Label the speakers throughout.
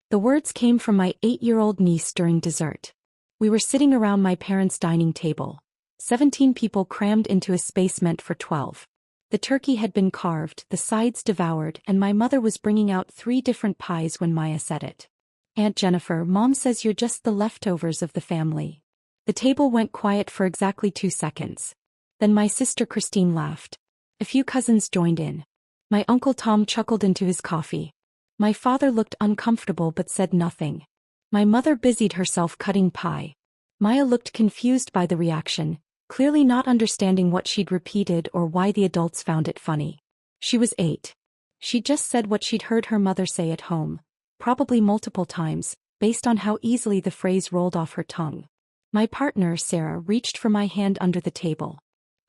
Speaker 1: The words came from my 8-year-old niece during dessert. We were sitting around my parents' dining table. 17 people crammed into a space meant for 12. The turkey had been carved, the sides devoured, and my mother was bringing out 3 different pies when Maya said it. "Aunt Jennifer, Mom says you're just the leftovers of the family." The table went quiet for exactly 2 seconds. Then my sister Christine laughed. A few cousins joined in. My Uncle Tom chuckled into his coffee. My father looked uncomfortable but said nothing. My mother busied herself cutting pie. Maya looked confused by the reaction, clearly not understanding what she'd repeated or why the adults found it funny. She was 8. She just said what she'd heard her mother say at home, probably multiple times, based on how easily the phrase rolled off her tongue. My partner, Sarah, reached for my hand under the table.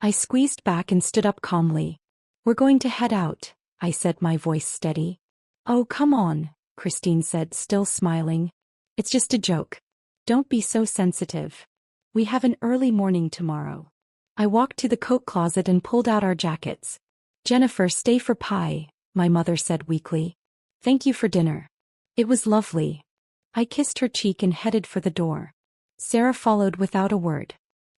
Speaker 1: I squeezed back and stood up calmly. "We're going to head out," I said, my voice steady. "Oh, come on," Christine said, still smiling. "It's just a joke. Don't be so sensitive. We have an early morning tomorrow." I walked to the coat closet and pulled out our jackets. "Jennifer, stay for pie," my mother said weakly. "Thank you for dinner. It was lovely." I kissed her cheek and headed for the door. Sarah followed without a word.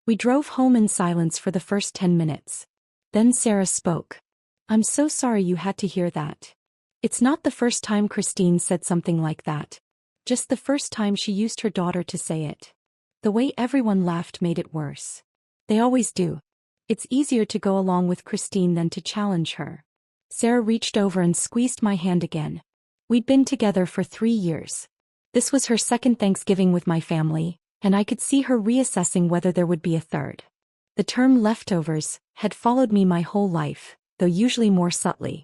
Speaker 1: We drove home in silence for the first 10 minutes. Then Sarah spoke. "I'm so sorry you had to hear that." It's not the first time Christine said something like that. Just the first time she used her daughter to say it. The way everyone laughed made it worse. They always do. It's easier to go along with Christine than to challenge her. Sarah reached over and squeezed my hand again. We'd been together for 3 years. This was her second Thanksgiving with my family, and I could see her reassessing whether there would be a third. The term leftovers had followed me my whole life, though usually more subtly.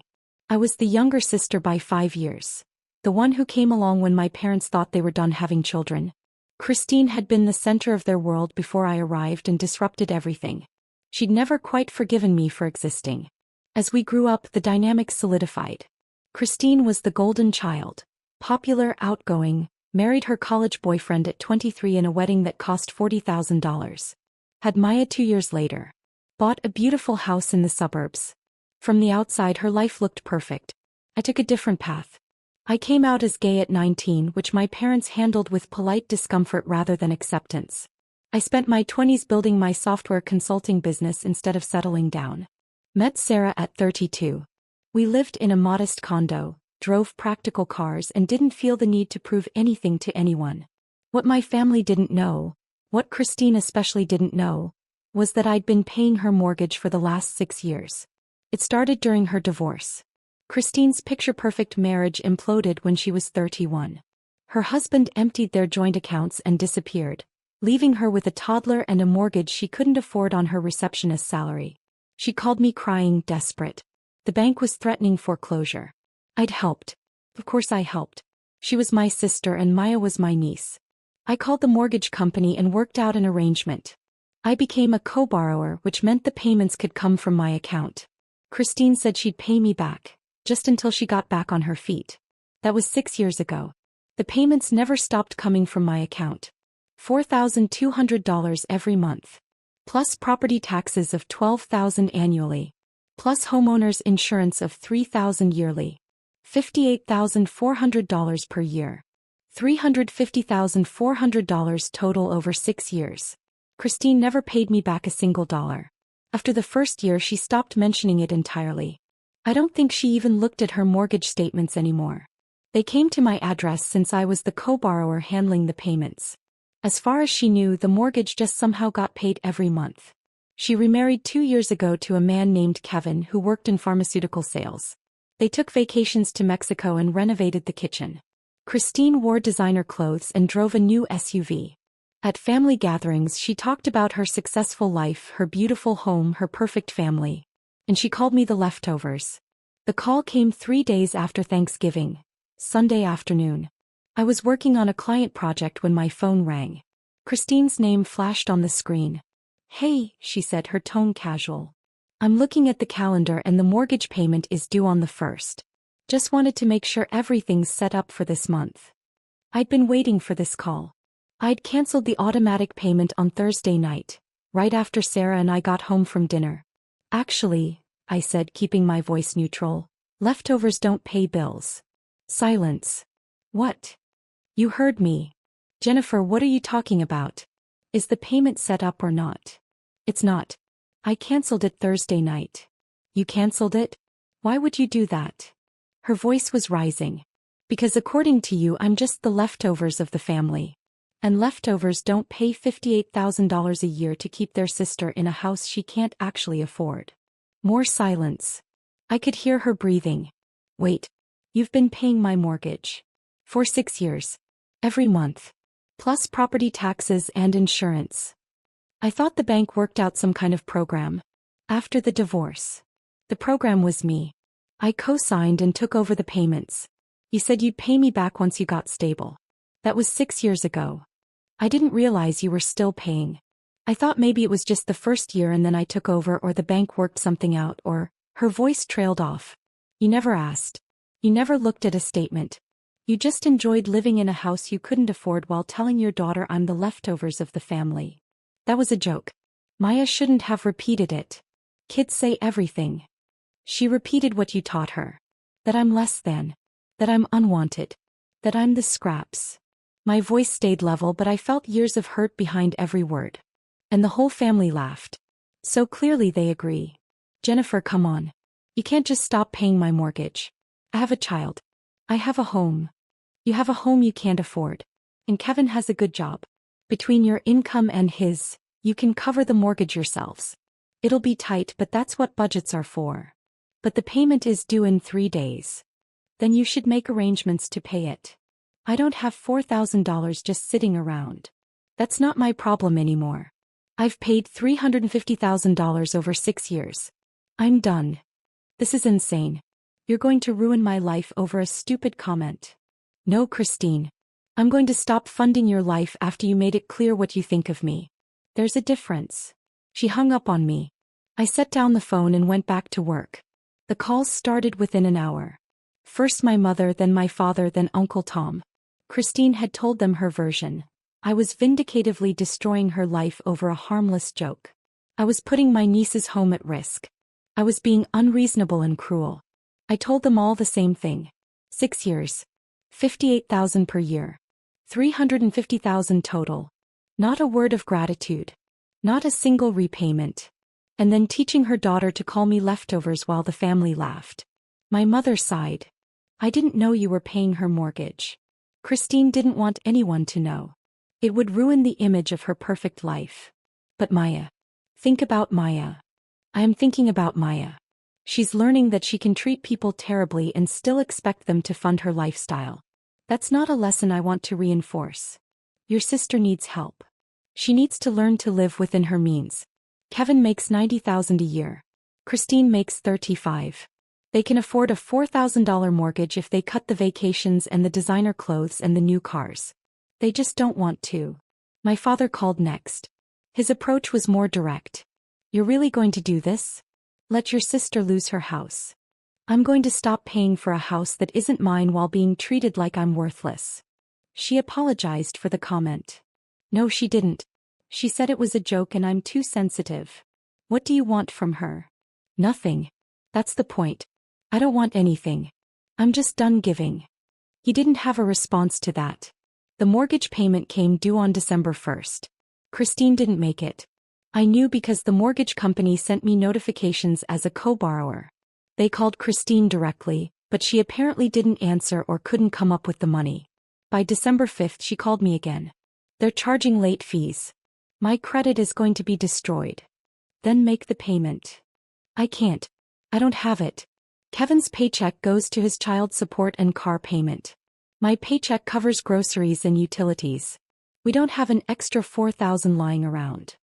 Speaker 1: I was the younger sister by 5 years. The one who came along when my parents thought they were done having children. Christine had been the center of their world before I arrived and disrupted everything. She'd never quite forgiven me for existing. As we grew up, the dynamic solidified. Christine was the golden child. Popular, outgoing, married her college boyfriend at 23 in a wedding that cost $40,000. Had Maya 2 years later. Bought a beautiful house in the suburbs. From the outside, her life looked perfect. I took a different path. I came out as gay at 19, which my parents handled with polite discomfort rather than acceptance. I spent my 20s building my software consulting business instead of settling down. Met Sarah at 32. We lived in a modest condo, drove practical cars, and didn't feel the need to prove anything to anyone. What my family didn't know, what Christine especially didn't know, was that I'd been paying her mortgage for the last 6 years. It started during her divorce. Christine's picture-perfect marriage imploded when she was 31. Her husband emptied their joint accounts and disappeared, leaving her with a toddler and a mortgage she couldn't afford on her receptionist's salary. She called me crying, desperate. The bank was threatening foreclosure. I'd helped. Of course I helped. She was my sister and Maya was my niece. I called the mortgage company and worked out an arrangement. I became a co-borrower, which meant the payments could come from my account. Christine said she'd pay me back, just until she got back on her feet. That was 6 years ago. The payments never stopped coming from my account. $4,200 every month. Plus property taxes of $12,000 annually. Plus homeowners insurance of $3,000 yearly. $58,400 per year. $350,400 total over 6 years. Christine never paid me back a single dollar. After the first year, she stopped mentioning it entirely. I don't think she even looked at her mortgage statements anymore. They came to my address since I was the co-borrower handling the payments. As far as she knew, the mortgage just somehow got paid every month. She remarried 2 years ago to a man named Kevin who worked in pharmaceutical sales. They took vacations to Mexico and renovated the kitchen. Christine wore designer clothes and drove a new SUV. At family gatherings, she talked about her successful life, her beautiful home, her perfect family. And she called me the leftovers. The call came 3 days after Thanksgiving, Sunday afternoon. I was working on a client project when my phone rang. Christine's name flashed on the screen. "Hey," she said, her tone casual. "I'm looking at the calendar and the mortgage payment is due on the 1st. Just wanted to make sure everything's set up for this month." I'd been waiting for this call. I'd canceled the automatic payment on Thursday night, right after Sarah and I got home from dinner. "Actually," I said, keeping my voice neutral, "leftovers don't pay bills." Silence. "What?" You heard me. Jennifer, what are you talking about? Is the payment set up or not? It's not. I canceled it Thursday night. You canceled it? Why would you do that? Her voice was rising. Because according to you, I'm just the leftovers of the family. And leftovers don't pay $58,000 a year to keep their sister in a house she can't actually afford. More silence. I could hear her breathing. Wait. You've been paying my mortgage. For 6 years. Every month. Plus property taxes and insurance. I thought the bank worked out some kind of program. After the divorce. The program was me. I co-signed and took over the payments. You said you'd pay me back once you got stable. That was 6 years ago. I didn't realize you were still paying. I thought maybe it was just the first year and then I took over or the bank worked something out or... Her voice trailed off. You never asked. You never looked at a statement. You just enjoyed living in a house you couldn't afford while telling your daughter I'm the leftovers of the family. That was a joke. Maya shouldn't have repeated it. Kids say everything. She repeated what you taught her. That I'm less than. That I'm unwanted. That I'm the scraps. My voice stayed level but I felt years of hurt behind every word. And the whole family laughed. So clearly they agree. Jennifer, come on. You can't just stop paying my mortgage. I have a child. I have a home. You have a home you can't afford. And Kevin has a good job. Between your income and his, you can cover the mortgage yourselves. It'll be tight but that's what budgets are for. But the payment is due in 3 days. Then you should make arrangements to pay it. I don't have $4,000 just sitting around. That's not my problem anymore. I've paid $350,000 over 6 years. I'm done. This is insane. You're going to ruin my life over a stupid comment. No, Christine. I'm going to stop funding your life after you made it clear what you think of me. There's a difference. She hung up on me. I set down the phone and went back to work. The calls started within an hour. First my mother, then my father, then Uncle Tom. Christine had told them her version. I was vindicatively destroying her life over a harmless joke. I was putting my niece's home at risk. I was being unreasonable and cruel. I told them all the same thing. 6 years. $58,000 per year. $350,000 total. Not a word of gratitude. Not a single repayment. And then teaching her daughter to call me leftovers while the family laughed. My mother sighed. I didn't know you were paying her mortgage. Christine didn't want anyone to know. It would ruin the image of her perfect life. But Maya. Think about Maya. I am thinking about Maya. She's learning that she can treat people terribly and still expect them to fund her lifestyle. That's not a lesson I want to reinforce. Your sister needs help. She needs to learn to live within her means. Kevin makes $90,000 a year. Christine makes $35,000. They can afford a $4,000 mortgage if they cut the vacations and the designer clothes and the new cars. They just don't want to. My father called next. His approach was more direct. You're really going to do this? Let your sister lose her house. I'm going to stop paying for a house that isn't mine while being treated like I'm worthless. She apologized for the comment. No, she didn't. She said it was a joke and I'm too sensitive. What do you want from her? Nothing. That's the point. I don't want anything. I'm just done giving. He didn't have a response to that. The mortgage payment came due on December 1st. Christine didn't make it. I knew because the mortgage company sent me notifications as a co-borrower. They called Christine directly, but she apparently didn't answer or couldn't come up with the money. By December 5th she called me again. They're charging late fees. My credit is going to be destroyed. Then make the payment. I can't. I don't have it. Kevin's paycheck goes to his child support and car payment. My paycheck covers groceries and utilities. We don't have an extra $4,000 lying around.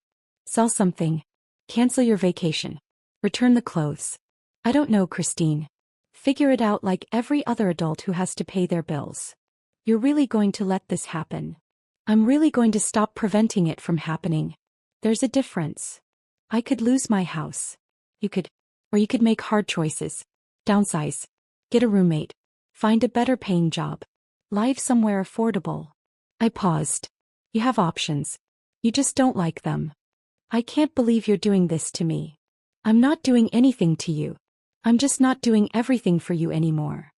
Speaker 1: Sell something. Cancel your vacation. Return the clothes. I don't know, Christine. Figure it out like every other adult who has to pay their bills. You're really going to let this happen. I'm really going to stop preventing it from happening. There's a difference. I could lose my house. You could. Or you could make hard choices. Downsize. Get a roommate. Find a better paying job. Live somewhere affordable. I paused. You have options. You just don't like them. I can't believe you're doing this to me. I'm not doing anything to you. I'm just not doing everything for you anymore.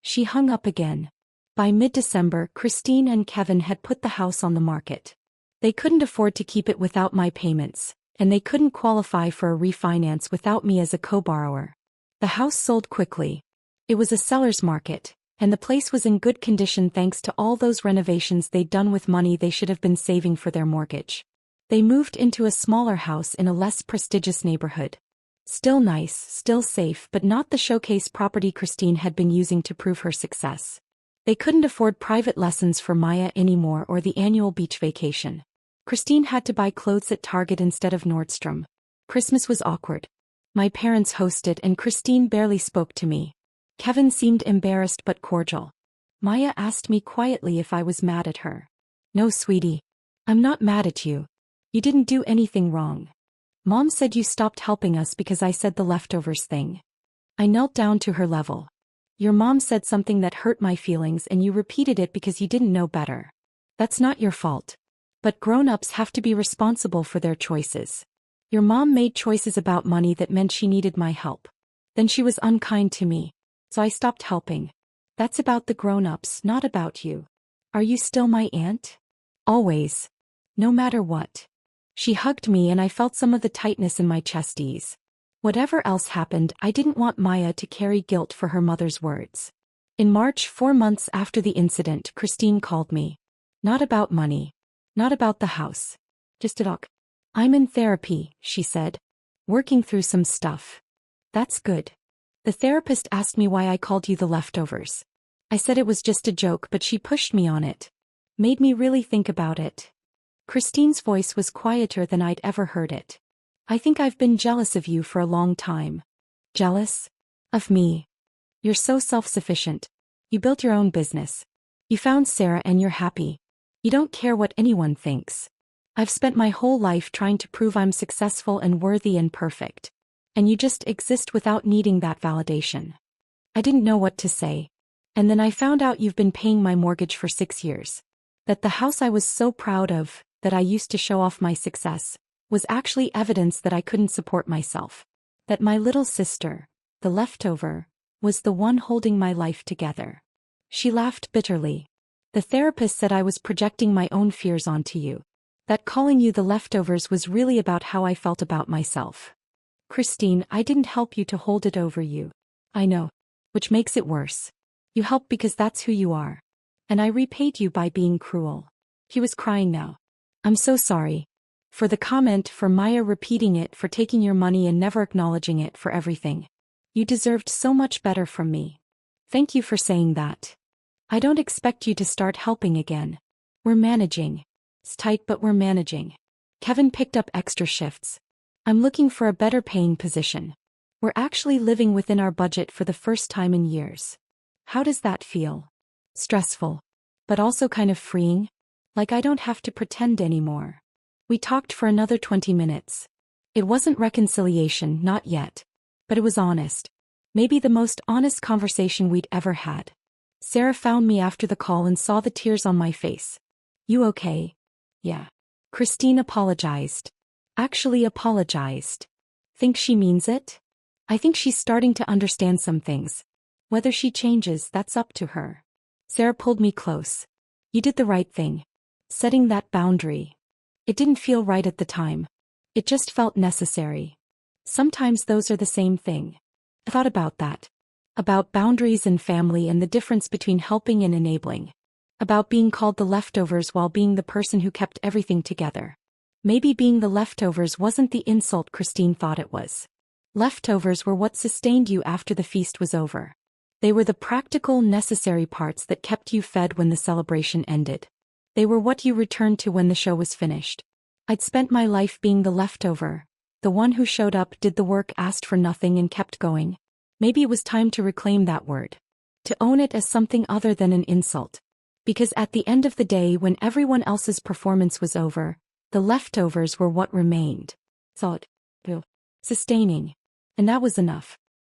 Speaker 1: She hung up again. By mid-December, Christine and Kevin had put the house on the market. They couldn't afford to keep it without my payments, and they couldn't qualify for a refinance without me as a co-borrower. The house sold quickly. It was a seller's market, and the place was in good condition thanks to all those renovations they'd done with money they should have been saving for their mortgage. They moved into a smaller house in a less prestigious neighborhood. Still nice, still safe, but not the showcase property Christine had been using to prove her success. They couldn't afford private lessons for Maya anymore or the annual beach vacation. Christine had to buy clothes at Target instead of Nordstrom. Christmas was awkward. My parents hosted and Christine barely spoke to me. Kevin seemed embarrassed but cordial. Maya asked me quietly if I was mad at her. No, sweetie. I'm not mad at you. You didn't do anything wrong. Mom said you stopped helping us because I said the leftovers thing. I knelt down to her level. Your mom said something that hurt my feelings and you repeated it because you didn't know better. That's not your fault. But grown-ups have to be responsible for their choices. Your mom made choices about money that meant she needed my help. Then she was unkind to me. So I stopped helping. That's about the grown-ups, not about you. Are you still my aunt? Always. No matter what. She hugged me and I felt some of the tightness in my chest ease. Whatever else happened, I didn't want Maya to carry guilt for her mother's words. In March, 4 months after the incident, Christine called me. Not about money. Not about the house. Just a talk. I'm in therapy, she said. Working through some stuff. That's good. The therapist asked me why I called you the leftovers. I said it was just a joke, but she pushed me on it. Made me really think about it. Christine's voice was quieter than I'd ever heard it. I think I've been jealous of you for a long time. Jealous? Of me? You're so self-sufficient. You built your own business. You found Sarah and you're happy. You don't care what anyone thinks. I've spent my whole life trying to prove I'm successful and worthy and perfect. And you just exist without needing that validation. I didn't know what to say. And then I found out you've been paying my mortgage for 6 years. That the house I was so proud of, that I used to show off my success, was actually evidence that I couldn't support myself. That my little sister, the leftover, was the one holding my life together. She laughed bitterly. The therapist said I was projecting my own fears onto you. That calling you the leftovers was really about how I felt about myself. Christine, I didn't help you to hold it over you. I know. Which makes it worse. You helped because that's who you are. And I repaid you by being cruel. He was crying now. I'm so sorry. For the comment, for Maya repeating it, for taking your money and never acknowledging it, for everything. You deserved so much better from me. Thank you for saying that. I don't expect you to start helping again. We're managing. It's tight, but we're managing. Kevin picked up extra shifts. I'm looking for a better paying position. We're actually living within our budget for the first time in years. How does that feel? Stressful. But also kind of freeing. Like I don't have to pretend anymore. We talked for another 20 minutes. It wasn't reconciliation, not yet. But it was honest. Maybe the most honest conversation we'd ever had. Sarah found me after the call and saw the tears on my face. You okay? Yeah. Christine apologized. Actually apologized. Think she means it? I think she's starting to understand some things. Whether she changes, that's up to her. Sarah pulled me close. You did the right thing. Setting that boundary. It didn't feel right at the time. It just felt necessary. Sometimes those are the same thing. I thought about that. About boundaries and family and the difference between helping and enabling. About being called the leftovers while being the person who kept everything together. Maybe being the leftovers wasn't the insult Christine thought it was. Leftovers were what sustained you after the feast was over. They were the practical, necessary parts that kept you fed when the celebration ended. They were what you returned to when the show was finished. I'd spent my life being the leftover, the one who showed up, did the work, asked for nothing and kept going. Maybe it was time to reclaim that word. To own it as something other than an insult. Because at the end of the day, when everyone else's performance was over, the leftovers were what remained. Thought. Sustaining. And that was enough.